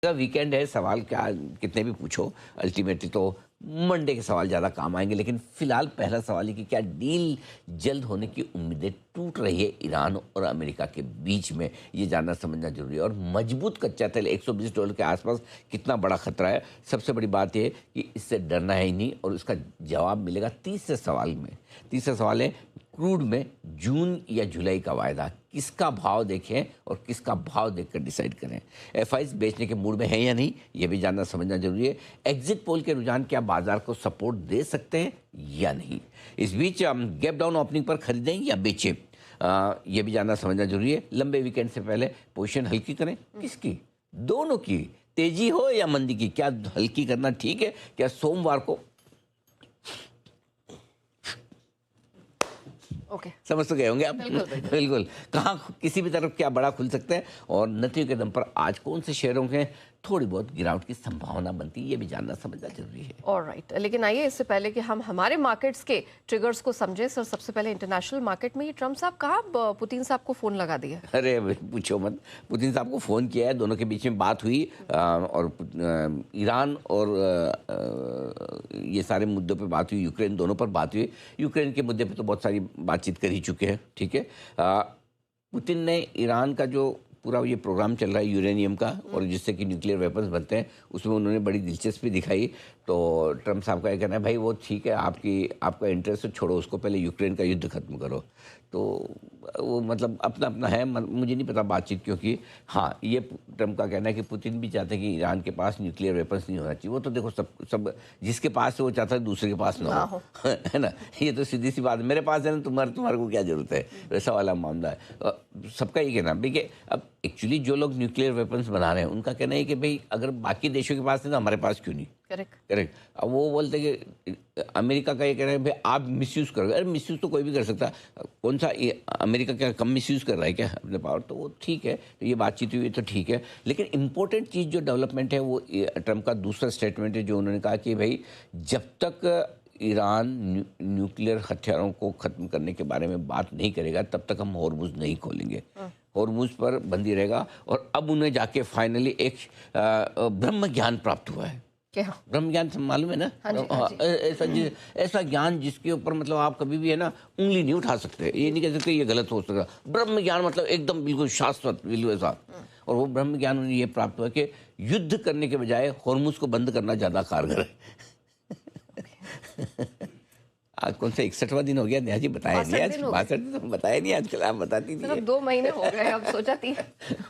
का वीकेंड है, सवाल क्या कितने भी पूछो, अल्टीमेटली तो मंडे के सवाल ज़्यादा काम आएंगे। लेकिन फिलहाल पहला सवाल है कि क्या डील जल्द होने की उम्मीदें टूट रही है ईरान और अमेरिका के बीच में, ये जानना समझना जरूरी है। और मजबूत कच्चा तेल $120 के आसपास कितना बड़ा खतरा है। सबसे बड़ी बात यह कि इससे डरना है ही नहीं, और उसका जवाब मिलेगा तीसरे सवाल में। तीसरा सवाल है क्रूड में जून या जुलाई का वायदा, किसका भाव देखें और किसका भाव देखकर डिसाइड करें। एफआईज बेचने के मूड में है या नहीं, ये भी जानना समझना जरूरी है। एग्जिट पोल के रुझान क्या बाजार को सपोर्ट दे सकते हैं या नहीं। इस बीच गैप डाउन ओपनिंग पर खरीदें या बेचें, ये भी जानना समझना जरूरी है। लंबे वीकेंड से पहले पोजीशन हल्की करें, किसकी? दोनों की, तेजी हो या मंदी की। क्या हल्की करना ठीक है? क्या सोमवार को समझ तो गए होंगे आप। बिल्कुल कहाँ किसी भी तरफ क्या बड़ा खुल सकता है, और नतीजों के दम पर आज कौन से शेयरों के थोड़ी बहुत गिरावट की संभावना बनती है, ये भी जानना समझना जरूरी है। ऑलराइट, लेकिन आइए इससे पहले कि हम हमारे मार्केट्स के ट्रिगर्स को समझें सर, सबसे पहले इंटरनेशनल मार्केट में ये ट्रम्प साहब कहाँ पुतिन साहब को फोन लगा दिया? अरे पूछो मत, पुतिन साहब को फोन किया है, दोनों के बीच में बात हुई, और ईरान और ये सारे मुद्दों पे बात हुई, यूक्रेन दोनों पर बात हुई। यूक्रेन के मुद्दे पे तो बहुत सारी बातचीत कर ही चुके हैं, ठीक है। पुतिन ने ईरान का जो पूरा ये प्रोग्राम चल रहा है यूरेनियम का, और जिससे कि न्यूक्लियर वेपन्स बनते हैं, उसमें उन्होंने बड़ी दिलचस्पी दिखाई। तो ट्रम्प साहब का ये कहना है भाई वो ठीक है, आपका इंटरेस्ट है, छोड़ो उसको, पहले यूक्रेन का युद्ध खत्म करो। तो वो मतलब अपना अपना है, मुझे नहीं पता बातचीत क्यों की। हाँ, ये ट्रम्प का कहना है कि पुतिन भी चाहते हैं कि ईरान के पास न्यूक्लियर वेपन्स नहीं होना चाहिए। वो तो देखो सब जिसके पास है वो चाहता है दूसरे के पास ना हो है ना। ये तो सीधी सी बात है, मेरे पास है ना, तुम्हारे को क्या जरूरत है, वैसा वाला मामला है। सबका ये कहना देखिए, अब एक्चुअली जो लोग न्यूक्लियर वेपन्स बना रहे हैं उनका कहना है कि भाई अगर बाकी देशों के पास है तो हमारे पास क्यों नहीं। करेक्ट। अब वो बोलते हैं कि अमेरिका का ये कह रहे हैं भाई आप मिसयूज़ करोगे। अरे मिसयूज़ तो कोई भी कर सकता है, कौन सा अमेरिका क्या कम मिसयूज़ कर रहा है क्या अपने पावर? तो वो ठीक है, तो ये बातचीत हुई तो ठीक है। लेकिन इंपॉर्टेंट चीज़ जो डेवलपमेंट है वो ट्रम्प का दूसरा स्टेटमेंट है, जो उन्होंने कहा कि भाई जब तक ईरान न्यूक्लियर हथियारों को ख़त्म करने के बारे में बात नहीं करेगा तब तक हम हॉर्मुज़ नहीं खोलेंगे, हॉर्मुज़ पर बंदी रहेगा। और अब उन्हें जाके फाइनली एक ब्रह्म ज्ञान प्राप्त हुआ है। क्या ब्रह्म ज्ञान मालूम है ना? ऐसा ज्ञान जिसके ऊपर मतलब आप कभी भी है ना उंगली नहीं उठा सकते, ये नहीं कह सकते ये गलत हो सकता। ब्रह्म ज्ञान मतलब एकदम बिल्कुल शाश्वत, बिल्कुल ऐसा। और वो ब्रह्म ज्ञान उन्हें ये प्राप्त हुआ कि युद्ध करने के बजाय हॉर्मुज़ को बंद करना ज़्यादा कारगर है। आज कौन सा 61वां दिन हो गया? नेहा जी बताया नहीं आज, 62 दिन तो बताया नहीं आजकल, आप बताती थी। 2 महीने हो गए, अब सोचा थी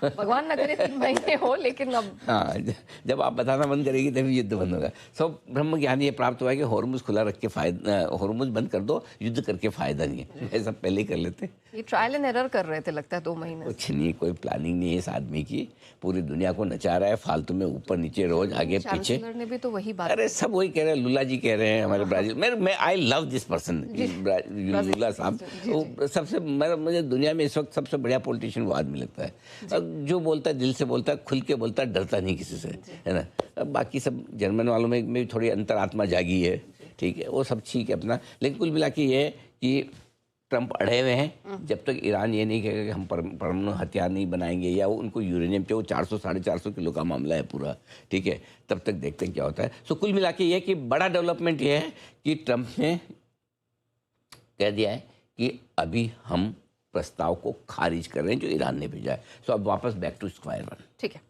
भगवान ना करे 3 महीने हो, लेकिन अब हाँ, जब आप बताना बंद करेगी तभी युद्ध बंद होगा। सब ब्रह्म ज्ञान ये प्राप्त हुआ है कि हॉर्मुज़ खुला रख के फायदा, हॉर्मुज़ बंद कर दो, युद्ध करके फायदा नहीं है। ऐसा पहले ही कर लेते। ये ट्रायल एंड एरर कर रहे थे लगता है 2 महीने। कुछ नहीं, कोई प्लानिंग नहीं है इस आदमी की, पूरी दुनिया को नचा रहा है फालतू में, ऊपर नीचे रोज आगे पीछे। ने भी तो वही बात, अरे सब वही कह रहे हैं, लुल्ला जी कह रहे हैं हमारे ब्राजील। मैं I love this person Lulla साहब। वो सबसे मुझे दुनिया में इस वक्त सबसे बढ़िया पॉलिटिशियन वो आदमी लगता है, जो बोलता है दिल से बोलता है, खुल के बोलता है, डरता नहीं किसी से, है ना। बाकी सब जर्मन वालों में भी थोड़ी अंतरात्मा जागी है, ठीक है, वो सब ठीक है अपना। लेकिन कुल मिला के ये है कि ट्रम्प अड़े हुए हैं, जब तक ईरान ये नहीं कहेगा कि हम परमाणु हथियार नहीं बनाएंगे, या वो उनको यूरेनियम चाहिए, वो 400 साढ़े 400 किलो का मामला है पूरा, ठीक है, तब तक देखते हैं क्या होता है। सो कुल मिला के ये है कि बड़ा डेवलपमेंट ये है कि ट्रम्प ने कह दिया है कि अभी हम प्रस्ताव को खारिज कर रहे हैं जो ईरान ने भेजा है। सो अब वापस बैक टू स्क्वायर वन। ठीक है।